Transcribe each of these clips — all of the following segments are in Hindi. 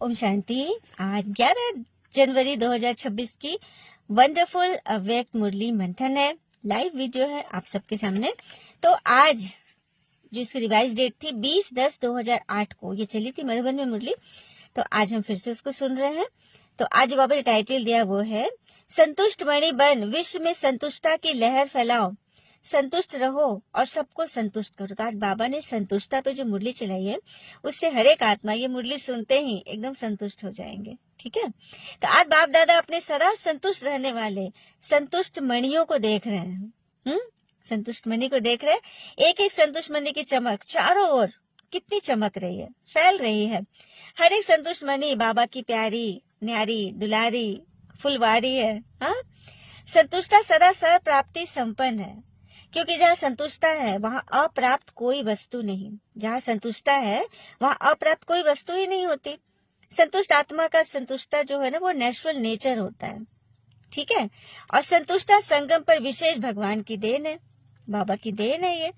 ओम शांति। आज 11 जनवरी 2026 की वंडरफुल अव्यक्त मुरली मंथन है, लाइव वीडियो है आप सबके सामने। तो आज जो इसकी रिवाइज डेट थी 20/10/2008 को ये चली थी मधुबन में मुरली, तो आज हम फिर से उसको सुन रहे हैं। तो आज बाबा ने टाइटल दिया वो है संतुष्ट मणि बन विश्व में संतुष्टता की लहर फैलाओ, संतुष्ट रहो और सबको संतुष्ट करो। तो आज बाबा ने संतुष्टता पे जो मुरली चलाई है उससे हर एक आत्मा ये मुरली सुनते ही एकदम संतुष्ट हो जाएंगे। ठीक है, तो आज बाप दादा अपने सदा संतुष्ट रहने वाले संतुष्ट मणियों को देख रहे हैं। संतुष्ट मणि को देख रहे हैं। एक एक संतुष्ट मणि की चमक चारों ओर कितनी चमक रही है, फैल रही है। हर एक संतुष्ट मणि बाबा की प्यारी न्यारी दुलारी फुलवारी है। हाँ, संतुष्टता सदा सर प्राप्ति संपन्न है, क्योंकि जहाँ संतुष्टता है वहाँ अप्राप्त कोई वस्तु नहीं। जहाँ संतुष्टता है वहाँ अप्राप्त कोई वस्तु ही नहीं होती। संतुष्ट आत्मा का संतुष्टता जो है ना वो नेचुरल नेचर होता है। ठीक है, और संतुष्टता संगम पर विशेष भगवान की देन है, बाबा की देन है ये।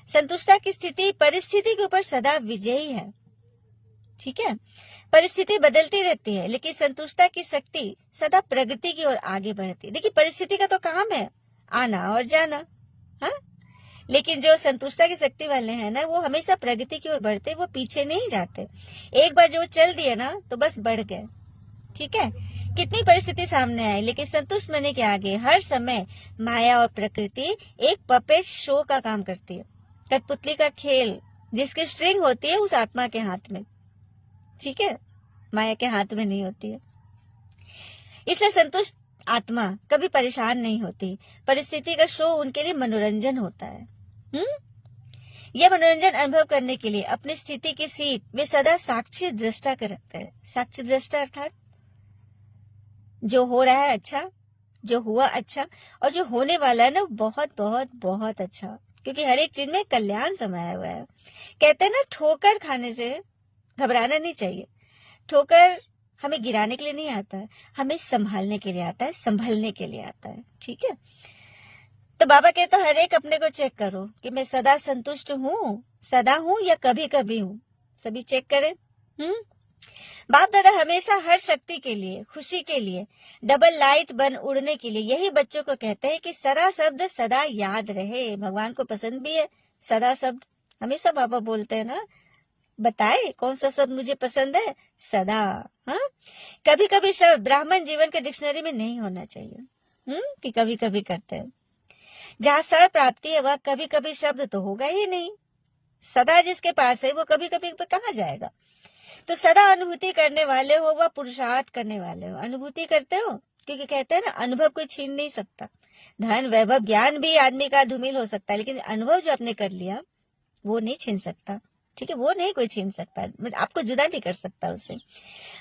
संतुष्टता की स्थिति परिस्थिति के ऊपर सदा विजयी है। ठीक है, परिस्थिति बदलती रहती है लेकिन संतुष्टता की शक्ति सदा प्रगति की ओर आगे बढ़ती है। देखिए, परिस्थिति का तो काम है आना और जाना, हाँ, लेकिन जो संतुष्टता की शक्ति वाले हैं ना वो हमेशा प्रगति की ओर बढ़ते, वो पीछे नहीं जाते। एक बार जो चल दिए ना तो बस बढ़ गए। ठीक है, कितनी परिस्थिति सामने आए लेकिन संतुष्ट मणि के आगे हर समय माया और प्रकृति एक पपेट शो का काम करती है। कठपुतली का खेल जिसकी स्ट्रिंग होती है उस आत्मा के हाथ में, ठीक है, माया के हाथ में नहीं होती है। इसलिए संतुष्ट आत्मा कभी परेशान नहीं होती। परिस्थिति का शो उनके लिए मनोरंजन होता है। यह मनोरंजन अनुभव करने के लिए अपनी स्थिति की सीट वे सदा साक्षी दृष्टा कर रखते हैं। साक्षी दृष्टा अर्थात जो हो रहा है अच्छा, जो हुआ अच्छा, और जो होने वाला है ना बहुत बहुत बहुत अच्छा, क्योंकि हर एक चीज में कल्याण समाया हुआ है। कहते हैं ना, ठोकर खाने से घबराना नहीं चाहिए। ठोकर हमें गिराने के लिए नहीं आता है, हमें संभालने के लिए आता है, संभलने के लिए आता है। ठीक है, तो बाबा कहता हर एक अपने को चेक करो कि मैं सदा संतुष्ट हूँ, सदा हूँ या कभी कभी हूँ। सभी चेक करें। बाप दादा हमेशा हर शक्ति के लिए, खुशी के लिए, डबल लाइट बन उड़ने के लिए यही बच्चों को कहते हैं कि सदा शब्द सदा याद रहे। भगवान को पसंद भी है सदा शब्द, हमेशा बाबा बोलते हैं ना, बताए कौन सा शब्द मुझे पसंद है, सदा। हाँ, कभी कभी शब्द ब्राह्मण जीवन के डिक्शनरी में नहीं होना चाहिए। कि कभी कभी करते हैं। जहाँ सर प्राप्ति है वह कभी कभी शब्द तो होगा ही नहीं। सदा जिसके पास है वो कभी कभी पे कहाँ जाएगा। तो सदा अनुभूति करने वाले हो व पुरुषार्थ करने वाले हो। अनुभूति करते हो, क्योंकि कहते हैं ना अनुभव कोई छीन नहीं सकता। धन वैभव ज्ञान भी आदमी का धूमिल हो सकता है, लेकिन अनुभव जो आपने कर लिया वो नहीं छीन सकता। ठीक है, वो नहीं कोई छीन सकता, आपको जुदा नहीं कर सकता उससे।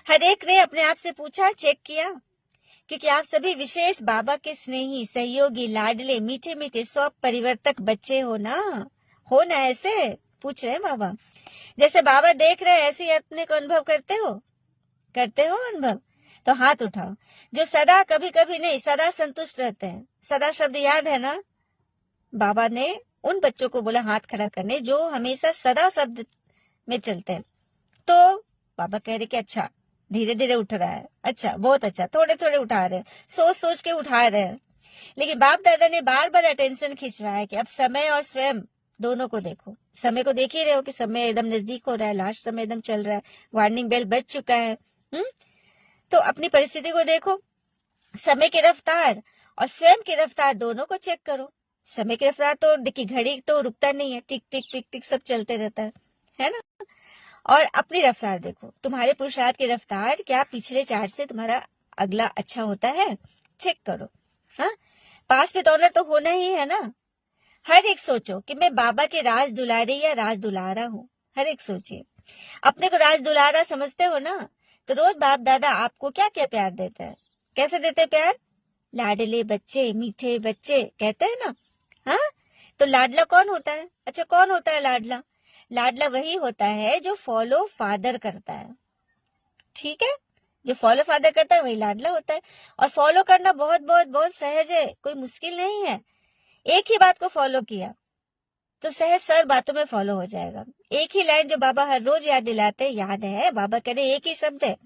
हर एक ने अपने आप से पूछा, चेक किया, क्योंकि आप सभी विशेष बाबा के स्नेही, सहयोगी, लाडले, मीठे मीठे स्व परिवर्तक बच्चे हो ना। हो ना, ऐसे पूछ रहे हैं बाबा। जैसे बाबा देख रहे हैं ऐसे ही अपने को अनुभव करते हो, करते हो अनुभव। तो हाथ उठाओ जो सदा कभी कभी नहीं सदा संतुष्ट रहते हैं। सदा शब्द याद है ना, बाबा ने उन बच्चों को बोला हाथ खड़ा करने जो हमेशा सदा शब्द में चलते हैं। तो बाबा कह रहे कि अच्छा धीरे धीरे उठ रहा है, अच्छा बहुत अच्छा, थोड़े थोड़े उठा रहे हैं, सोच सोच के उठा रहे हैं। लेकिन बाप दादा ने बार बार अटेंशन खिंचवाया कि अब समय और स्वयं दोनों को देखो। समय को देख ही रहे हो कि समय एकदम नजदीक हो रहा है, लास्ट समय एकदम चल रहा है, वार्निंग बेल बज चुका है। तो अपनी परिस्थिति को देखो, समय की रफ्तार और स्वयं की रफ्तार दोनों को चेक करो। समय की रफ्तार तो देखिए घड़ी तो रुकता नहीं है, टिक टिक टिक टिक सब चलते रहता है ना। और अपनी रफ्तार देखो, तुम्हारे पुरुषार्थ की रफ्तार क्या पिछले चार्ट से तुम्हारा अगला अच्छा होता है, चेक करो। हाँ, पास विद ऑनर तो होना ही है ना। हर एक सोचो कि मैं बाबा के राज दुलारी या राज दुलारा हूँ। हर एक सोचिए, अपने को राज दुलारा समझते हो ना, तो रोज बाप दादा आपको क्या क्या प्यार देता है, कैसे देते प्यार, लाडले बच्चे, मीठे बच्चे कहते हैं ना। हाँ, तो लाडला कौन होता है, अच्छा कौन होता है लाडला, लाडला वही होता है जो फॉलो फादर करता है। ठीक है, जो फॉलो फादर करता है वही लाडला होता है। और फॉलो करना बहुत बहुत बहुत सहज है, कोई मुश्किल नहीं है। एक ही बात को फॉलो किया, तो सहज सरल बातों में फॉलो हो जाएगा। एक ही लाइन जो बाबा हर रोज याद दिलाते हैं, याद है, बाबा कह रहे एक ही शब्द है,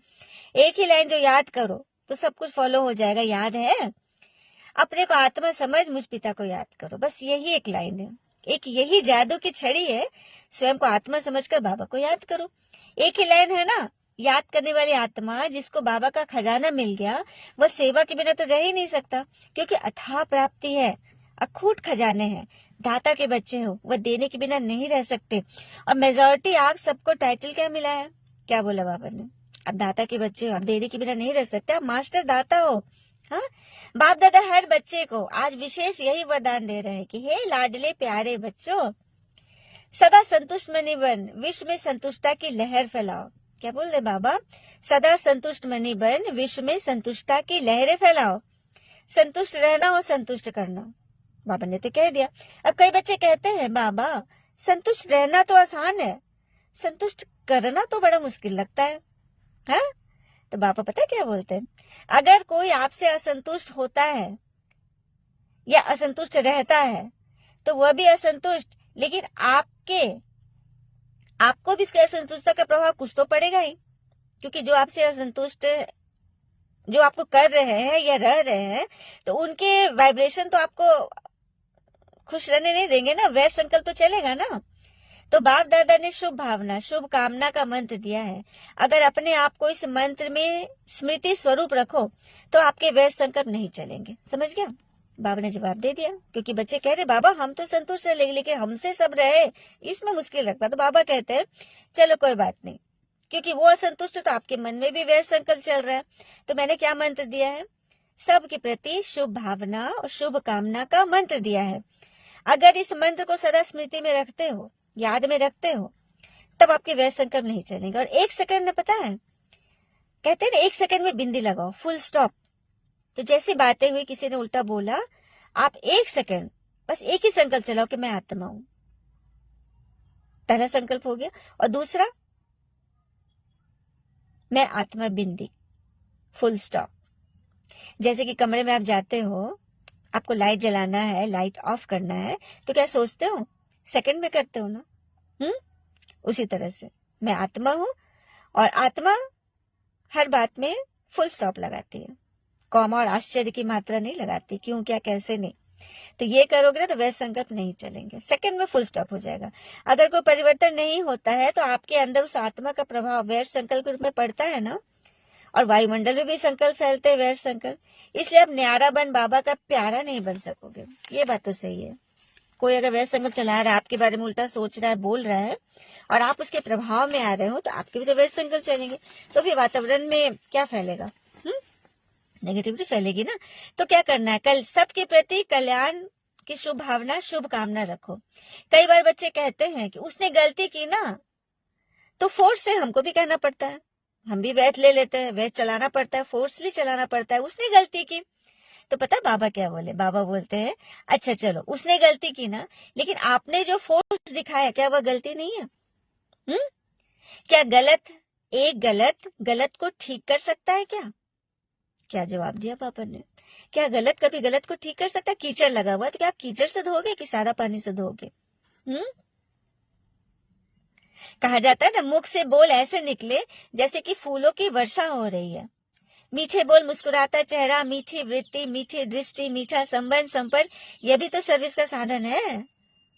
एक ही लाइन जो याद करो तो सब कुछ फॉलो हो जाएगा। याद है, अपने को आत्मा समझ, मुझ पिता को याद करो। बस यही एक लाइन है, एक यही जादू की छड़ी है। स्वयं को आत्मा समझकर बाबा को याद करो। एक ही लाइन है ना। याद करने वाली आत्मा जिसको बाबा का खजाना मिल गया, वह सेवा के बिना तो रह ही नहीं सकता, क्योंकि अथाह प्राप्ति है, अखूट खजाने हैं। दाता के बच्चे हो, वह देने के बिना नहीं रह सकते। और मेजोरिटी आप सबको टाइटल क्या मिला है, क्या बोला बाबा ने, अब दाता के बच्चे हो, अब देने के बिना नहीं रह सकते, आप मास्टर दाता हो। हाँ, बाप दादा हर बच्चे को आज विशेष यही वरदान दे रहे हैं कि हे लाडले प्यारे बच्चों, सदा संतुष्ट मनी बन, विश्व में संतुष्टता की लहर फैलाओ। क्या बोल रहे बाबा, सदा संतुष्ट मनी बन, विश्व में संतुष्टता की लहरें फैलाओ। संतुष्ट रहना हो, संतुष्ट करना, बाबा ने तो कह दिया। अब कई बच्चे कहते हैं बाबा संतुष्ट रहना तो आसान है, संतुष्ट करना तो बड़ा मुश्किल लगता है। हाँ, तो बाबा पता है क्या बोलते हैं, अगर कोई आपसे असंतुष्ट होता है या असंतुष्ट रहता है तो वह भी असंतुष्ट, लेकिन आपको भी इसके असंतुष्टता का प्रभाव कुछ तो पड़ेगा ही, क्योंकि जो आपसे असंतुष्ट, जो आपको कर रहे हैं या रह रहे हैं, तो उनके वाइब्रेशन तो आपको खुश रहने नहीं देंगे ना, वैर संकल्प तो चलेगा ना। तो बाप दादा ने शुभ भावना, शुभ कामना का मंत्र दिया है। अगर अपने आप को इस मंत्र में स्मृति स्वरूप रखो तो आपके वैर संकल्प नहीं चलेंगे। समझ गया, बाबा ने जवाब दे दिया। क्योंकि बच्चे कह रहे बाबा हम तो संतुष्ट रहे, लेकिन हमसे सब रहे इसमें मुश्किल लगता। तो बाबा कहते हैं चलो कोई बात नहीं, क्योंकि वो असंतुष्ट है तो आपके मन में भी वैर संकल्प चल रहा है। तो मैंने क्या मंत्र दिया है, सबके प्रति शुभ भावना और शुभ कामना का मंत्र दिया है। अगर इस मंत्र को सदा स्मृति में रखते हो, याद में रखते हो, तब आपके वैर संकल्प नहीं चलेंगे। और 1 सेकंड में, पता है कहते हैं ना, 1 सेकंड में बिंदी लगाओ, फुल स्टॉप। तो जैसी बातें हुई, किसी ने उल्टा बोला, आप 1 सेकंड बस एक ही संकल्प चलाओ कि मैं आत्मा हूं। पहला संकल्प हो गया। और दूसरा, मैं आत्मा, बिंदी, फुल स्टॉप। जैसे कि कमरे में आप जाते हो, आपको लाइट जलाना है, लाइट ऑफ करना है, तो क्या सोचते हो, सेकंड में करते हो ना। उसी तरह से मैं आत्मा हूं, और आत्मा हर बात में फुल स्टॉप लगाती है, कॉमा और आश्चर्य की मात्रा नहीं लगाती, क्यों, क्या, कैसे नहीं। तो ये करोगे ना तो वैसे संकल्प नहीं चलेंगे, सेकंड में फुल स्टॉप हो जाएगा। अगर कोई परिवर्तन नहीं होता है तो आपके अंदर उस आत्मा का प्रभाव वैर संकल्प के रूप में पड़ता है ना, और वायुमंडल में भी संकल्प फैलते हैं, वैर संकल्प। इसलिए आप न्यारा बन बाबा का प्यारा नहीं बन सकोगे। ये बात तो सही है। कोई अगर वैर संकल्प चला रहा है, आपके बारे में उल्टा सोच रहा है, बोल रहा है, और आप उसके प्रभाव में आ रहे हो, तो आपके भी तो वैर संकल्प चलेंगे। तो फिर वातावरण में क्या फैलेगा, नेगेटिविटी फैलेगी ना। तो क्या करना है, कल सबके प्रति कल्याण की शुभ भावना, शुभ कामना रखो। कई बार बच्चे कहते हैं कि उसने गलती की ना, तो फोर्स से हमको भी कहना पड़ता है, हम भी वैध ले लेते हैं, वैध चलाना पड़ता है, फोर्सली चलाना पड़ता है। उसने गलती की, तो पता है बाबा क्या बोले, बाबा बोलते हैं अच्छा चलो उसने गलती की ना, लेकिन आपने जो फोर्स दिखाया, क्या वह गलती नहीं है? क्या गलत को ठीक कर सकता है क्या? क्या जवाब दिया पापा ने, क्या गलत कभी गलत को ठीक कर सकता है? कीचड़ लगा हुआ है तो क्या आप कीचड़ से धोगे कि सादा पानी से धोगे? कहा जाता है ना, मुख से बोल ऐसे निकले जैसे कि फूलों की वर्षा हो रही है। मीठे बोल, मुस्कुराता चेहरा, मीठी वृत्ति, मीठी दृष्टि, मीठा संबंध, संपर्क, यह भी तो सर्विस का साधन है।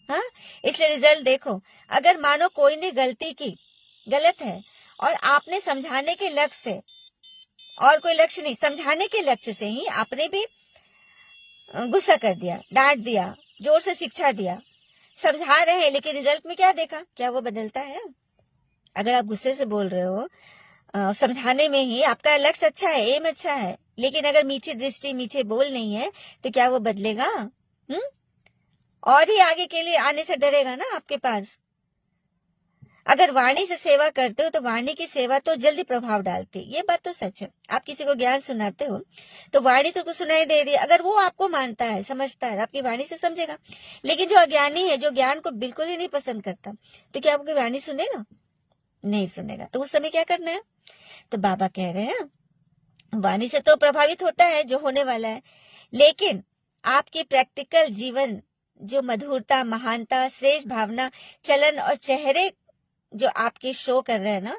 हाँ, इसलिए रिजल्ट देखो। अगर मानो कोई ने गलती की, गलत है, और आपने समझाने के लक्ष्य से, और कोई लक्ष्य नहीं, समझाने के लक्ष्य से ही आपने भी गुस्सा कर दिया, डांट दिया, जोर से शिक्षा दिया, समझा रहे हैं, लेकिन रिजल्ट में क्या देखा, क्या वो बदलता है? अगर आप गुस्से से बोल रहे हो, समझाने में ही आपका लक्ष्य अच्छा है, एम अच्छा है, लेकिन अगर मीठी दृष्टि, मीठे बोल नहीं है, तो क्या वो बदलेगा? और ही आगे के लिए आने से डरेगा ना आपके पास। अगर वाणी से सेवा करते हो तो वाणी की सेवा तो जल्दी प्रभाव डालती है, ये बात तो सच है। आप किसी को ज्ञान सुनाते हो तो वाणी तो सुनाई दे रही है, अगर वो आपको मानता है, समझता है, आपकी वाणी से समझेगा। लेकिन जो अज्ञानी है, जो ज्ञान को बिल्कुल ही नहीं पसंद करता, तो क्या आपकी वाणी सुनेगा? नहीं सुनेगा। तो उस समय क्या करना है? तो बाबा कह रहे हैं वाणी से तो प्रभावित होता है जो होने वाला है, लेकिन आपकी प्रैक्टिकल जीवन जो मधुरता, महानता, श्रेष्ठ भावना, चलन और चेहरे जो आपके शो कर रहे हैं ना,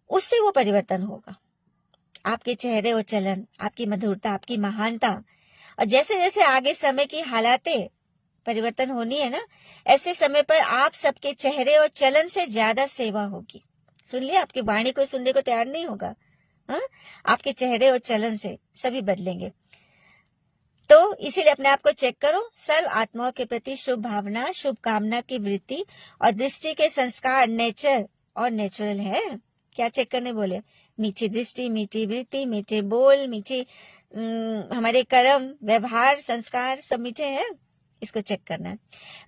उससे वो परिवर्तन होगा। आपके चेहरे और चलन, आपकी मधुरता, आपकी महानता, और जैसे जैसे आगे समय की हालातें परिवर्तन होनी है ना, ऐसे समय पर आप सबके चेहरे और चलन से ज्यादा सेवा होगी। सुन लिया, आपकी वाणी को सुनने को तैयार नहीं होगा। हाँ, आपके चेहरे और चलन से सभी बदलेंगे। तो इसीलिए अपने आप को चेक करो। सर्व आत्माओं के प्रति शुभ भावना, शुभकामना की वृत्ति और दृष्टि के संस्कार नेचर और नेचुरल है। क्या चेक करने बोले? मीठी दृष्टि, मीठी वृत्ति, मीठे बोल, मीठी हमारे कर्म, व्यवहार, संस्कार सब मीठे हैं। इसको चेक करना है।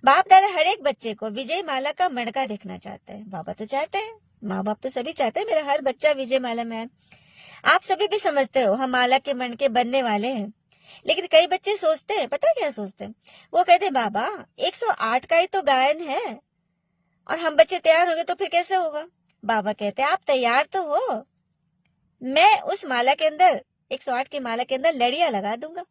बाप दादा हर एक बच्चे को विजय माला का मणका देखना चाहते हैं। बाबा तो चाहते हैं, माँ बाप तो सभी चाहते हैं मेरा हर बच्चा विजय माला में है। आप सभी भी समझते हो हम माला के मणके बनने वाले हैं। लेकिन कई बच्चे सोचते हैं, पता है क्या सोचते हैं? वो कहते हैं बाबा 108 का ही तो गायन है और हम बच्चे तैयार होंगे तो फिर कैसे होगा? बाबा कहते हैं आप तैयार तो हो, मैं उस माला के अंदर 108 की माला के अंदर लड़ियां लगा दूंगा।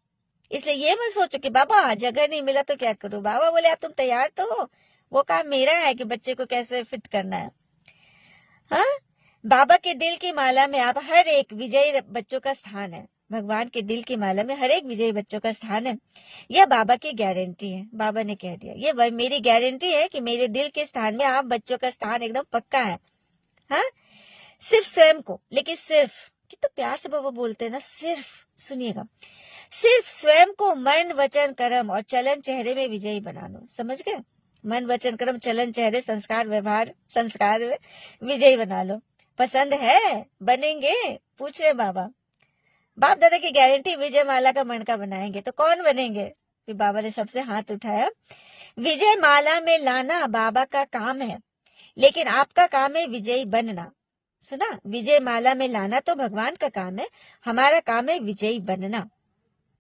इसलिए ये मत सोचो कि बाबा जगह नहीं मिला तो क्या करूं। बाबा बोले आप तुम तैयार तो हो, वो काम मेरा है कि बच्चे को कैसे फिट करना है। हाँ, बाबा के दिल की माला में आप हर एक विजयी बच्चों का स्थान है। भगवान के दिल की माला में हर एक विजयी बच्चों का स्थान है। यह बाबा की गारंटी है। बाबा ने कह दिया ये मेरी गारंटी है कि मेरे दिल के स्थान में आप बच्चों का स्थान एकदम पक्का है। हाँ, सिर्फ स्वयं को, लेकिन सिर्फ, कितना प्यार से बाबा बोलते हैं ना, सिर्फ, सुनिएगा, सिर्फ स्वयं को मन वचन कर्म और चलन चेहरे में विजयी बना लो। समझ गए? मन वचन कर्म चलन चेहरे संस्कार व्यवहार संस्कार में विजयी बना लो। पसंद है? बनेंगे? पूछ रहे बाबा। बाप दादा की गारंटी विजय माला का मणका बनाएंगे। तो कौन बनेंगे? फिर बाबा ने सबसे हाथ उठाया। विजय माला में लाना बाबा का काम है, लेकिन आपका काम है विजयी बनना। सुना? विजय माला में लाना तो भगवान का काम है, हमारा काम है विजयी बनना।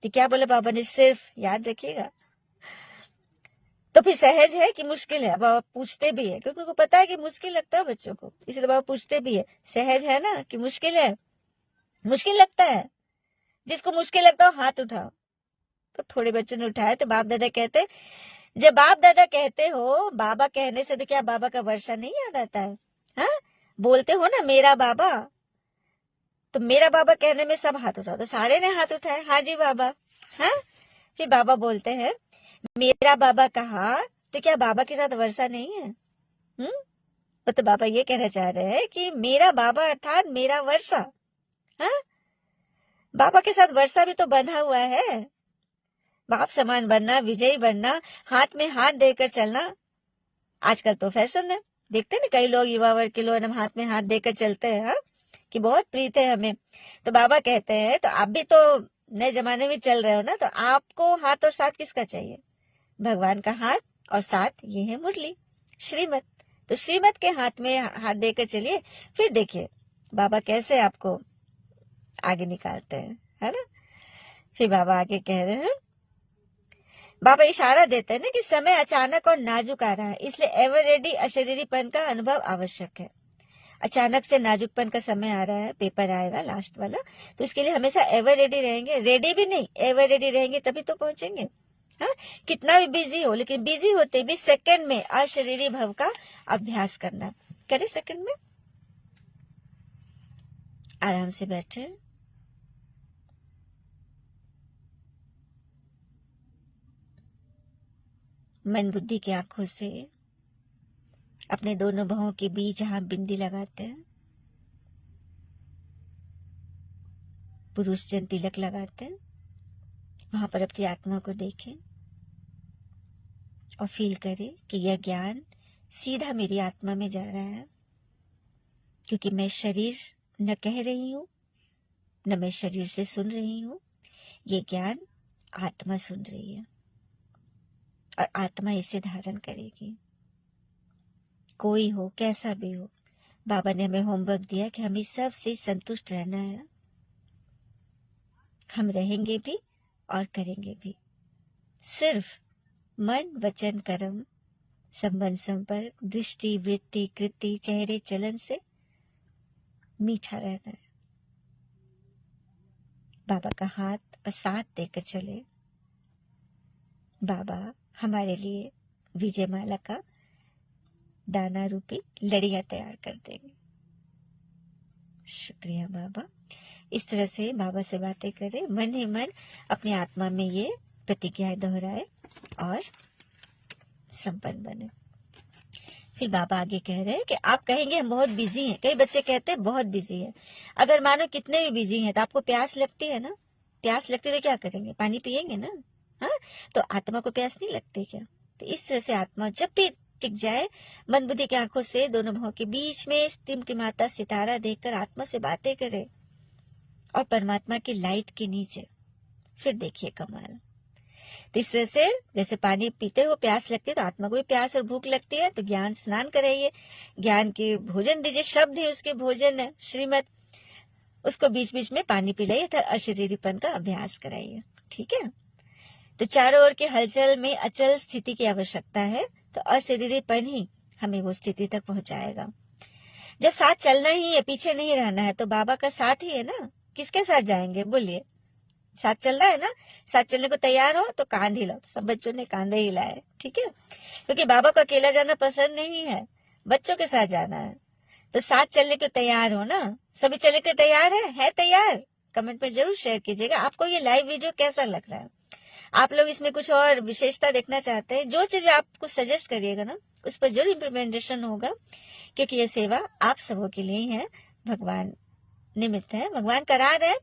तो क्या बोले बाबा ने? सिर्फ, याद रखिएगा। तो फिर सहज है कि मुश्किल है? बाबा पूछते भी है क्योंकि उनको पता है कि मुश्किल लगता है बच्चों को, इसलिए बाबा पूछते भी है सहज है ना कि मुश्किल है? मुश्किल लगता है? जिसको मुश्किल लगता हो हाथ उठाओ। तो थोड़े बच्चों ने उठाया। तो बाप दादा कहते, जब बाप दादा कहते हो बाबा कहने से तो क्या बाबा का वर्षा नहीं याद आता है? हाँ, बोलते हो ना मेरा बाबा, तो मेरा बाबा कहने में सब हाथ उठाओ। तो सारे ने हाथ उठाए, हाँ जी बाबा। हाँ, फिर बाबा बोलते हैं मेरा बाबा कहा तो क्या बाबा के साथ वर्षा नहीं है? तो बाबा ये कहना चाह रहे हैं कि मेरा बाबा अर्थात मेरा वर्षा। हाँ, बाबा के साथ वर्षा भी तो बंधा हुआ है। बाप समान बनना, विजयी बनना, हाथ में हाथ देकर चलना आजकल तो फैशन है। देखते हैं ना कई लोग, युवा वर्ग के लोग हाथ में हाथ देकर चलते हैं। हाँ, कि बहुत प्रीत है हमें। तो बाबा कहते हैं तो आप भी तो नए जमाने में चल रहे हो ना, तो आपको हाथ और साथ किसका चाहिए? भगवान का हाथ और साथ ये है मुरली, श्रीमत। तो श्रीमत के हाथ में हाथ देकर चलिए, फिर देखिए बाबा कैसे आपको आगे निकालते हैं, है ना। फिर बाबा आगे कह रहे हैं, बाबा इशारा देते हैं ना कि समय अचानक और नाजुक आ रहा है, इसलिए एवर रेडी अशरीरीपन का अनुभव आवश्यक है। अचानक से नाजुकपन का समय आ रहा है, पेपर आएगा लास्ट वाला, तो इसके लिए हमेशा एवर रेडी रहेंगे। रेडी भी नहीं, एवर रेडी रहेंगे तभी तो पहुंचेंगे। हाँ, कितना भी बिजी हो, लेकिन बिजी होते भी सेकंड में अशरीरी भव का अभ्यास करना। करे सेकंड में, आराम से बैठे, मन बुद्धि की आंखों से अपने दोनों भवों के बीच जहां बिंदी लगाते हैं, पुरुष जन तिलक लगाते हैं, वहां पर अपनी आत्मा को देखें और फील करें कि यह ज्ञान सीधा मेरी आत्मा में जा रहा है, क्योंकि मैं शरीर न कह रही हूं, न मैं शरीर से सुन रही हूं। ये ज्ञान आत्मा सुन रही है और आत्मा इसे धारण करेगी। कोई हो, कैसा भी हो, बाबा ने हमें होमवर्क दिया कि हमें सबसे संतुष्ट रहना है। हम रहेंगे भी और करेंगे भी। सिर्फ मन वचन कर्म संबंध संपर्क दृष्टि वृत्ति कृति चेहरे चलन से मीठा रहना है। बाबा का हाथ और साथ देकर चले। बाबा हमारे लिए विजय माला का दाना रूपी लड़ियां तैयार कर देंगे। शुक्रिया बाबा। इस तरह से बाबा से बातें करें, मन ही मन अपनी आत्मा में ये प्रतिज्ञाएं दोहराए और संपन्न बने। फिर बाबा आगे कह रहे हैं कि आप कहेंगे हम बहुत बिजी हैं। कई बच्चे कहते हैं बहुत बिजी है। अगर मानो कितने भी बिजी हैं तो आपको प्यास लगती है ना, प्यास लगती है तो क्या करेंगे? पानी पिएंगे ना। हाँ, तो आत्मा को प्यास नहीं लगती क्या? तो इस तरह से आत्मा जब भी टिक जाए, मन बुद्धि की आंखों से दोनों भावों के बीच में टिमटिमाता सितारा देखकर आत्मा से बातें करे और परमात्मा की लाइट के नीचे, फिर देखिए कमाल। इस तरह से जैसे पानी पीते हो प्यास लगती है तो आत्मा को भी प्यास और भूख लगती है, तो ज्ञान स्नान कराइए, ज्ञान के भोजन दीजिए, शब्द ही उसके भोजन है, श्रीमत, उसको बीच बीच में पानी पिलाइए, तो अशरीरीपन का अभ्यास कराइए। ठीक है, तो चारों ओर के हलचल में अचल स्थिति की आवश्यकता है, तो अशरीरीपन ही हमें वो स्थिति तक पहुंचाएगा। जब साथ चलना ही है, पीछे नहीं रहना है, तो बाबा का साथ ही है ना। किसके साथ जाएंगे बोलिए? साथ चल रहा है ना, साथ चलने को तैयार हो तो कांध हिलाओ। सब बच्चों ने कांधे हिलाए, ठीक है, क्योंकि बाबा को अकेला जाना पसंद नहीं है, बच्चों के साथ जाना है। तो साथ चलने के तैयार हो ना, सभी चलने के तैयार है तैयार? कमेंट में जरूर शेयर कीजिएगा आपको ये लाइव वीडियो कैसा लग रहा है। आप लोग इसमें कुछ और विशेषता देखना चाहते हैं, जो चीज आपको सजेस्ट करिएगा ना, उस पर जरूर इम्प्लीमेंटेशन होगा, क्योंकि ये सेवा आप सबों के लिए ही है। भगवान निमित्त है, भगवान करा रहे हैं,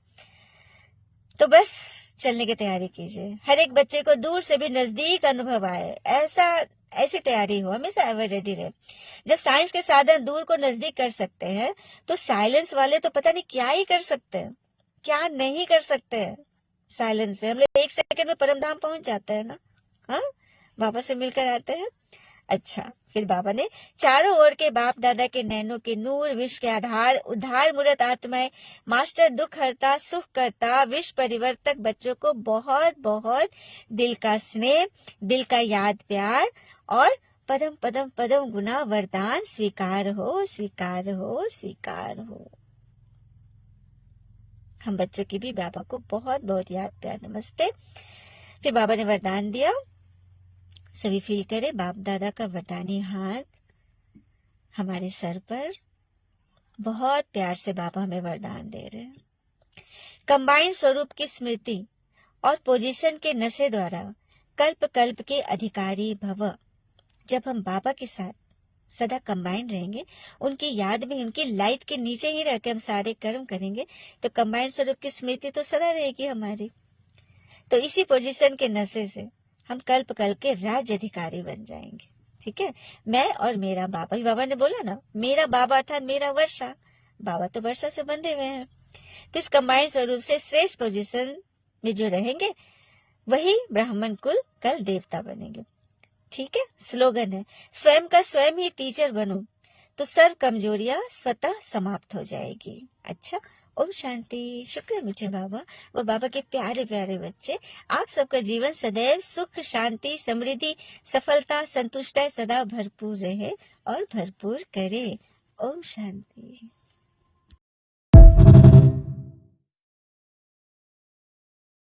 तो बस चलने की तैयारी कीजिए। हर एक बच्चे को दूर से भी नजदीक अनुभव आए, ऐसी तैयारी हो, हमेशा एवर रेडी रहे। जब साइंस के साधन दूर को नजदीक कर सकते हैं, तो साइलेंस वाले तो पता नहीं क्या ही कर सकते हैं, क्या नहीं कर सकते हैं। साइलेंस से हम लोग 1 सेकंड में परम धाम पहुंच जाते हैं ना। हाँ, बाबा से मिलकर आते हैं। अच्छा, फिर बाबा ने चारों ओर के बाप दादा के नैनों के नूर, विश्व के आधार, उद्धार मूर्त आत्माएं, मास्टर दुख हरता, सुख करता, विश्व परिवर्तक बच्चों को बहुत बहुत दिल का स्नेह, दिल का याद प्यार और पदम पदम पदम गुना वरदान स्वीकार हो, स्वीकार हो, स्वीकार हो। हम बच्चों की भी बाबा को बहुत बहुत याद प्यार नमस्ते। फिर बाबा ने वरदान दिया, सभी फील करे बाप दादा का वरदानी हाथ हमारे सर पर, बहुत प्यार से बाबा हमें वरदान दे रहे हैं। कंबाइंड स्वरूप की स्मृति और पोजीशन के नशे द्वारा कल्प कल्प के अधिकारी भव। जब हम बाबा के साथ सदा कंबाइंड रहेंगे, उनकी याद में, उनकी लाइट के नीचे ही रहकर हम सारे कर्म करेंगे, तो कंबाइंड स्वरूप की स्मृति तो सदा रहेगी हमारी। तो इसी पोजीशन के नशे से हम कल्प कल्प के राज्य अधिकारी बन जाएंगे। ठीक है, मैं और मेरा बाबा, बाबा ने बोला ना, मेरा बाबा अर्थात मेरा वर्षा, बाबा तो वर्षा से बंधे हुए हैं। तो इस कंबाइंड स्वरूप से श्रेष्ठ पोजीशन में जो रहेंगे, वही ब्राह्मण कुल कल देवता बनेंगे। ठीक है, स्लोगन है, स्वयं का स्वयं ही टीचर बनो तो सर्व कमजोरियां स्वतः समाप्त हो जाएगी। अच्छा, ओम शांति। शुक्र मीठे बाबा, वो बाबा के प्यारे प्यारे बच्चे, आप सबका जीवन सदैव सुख, शांति, समृद्धि, सफलता, संतुष्टि सदा भरपूर रहे और भरपूर करे। ओम शांति।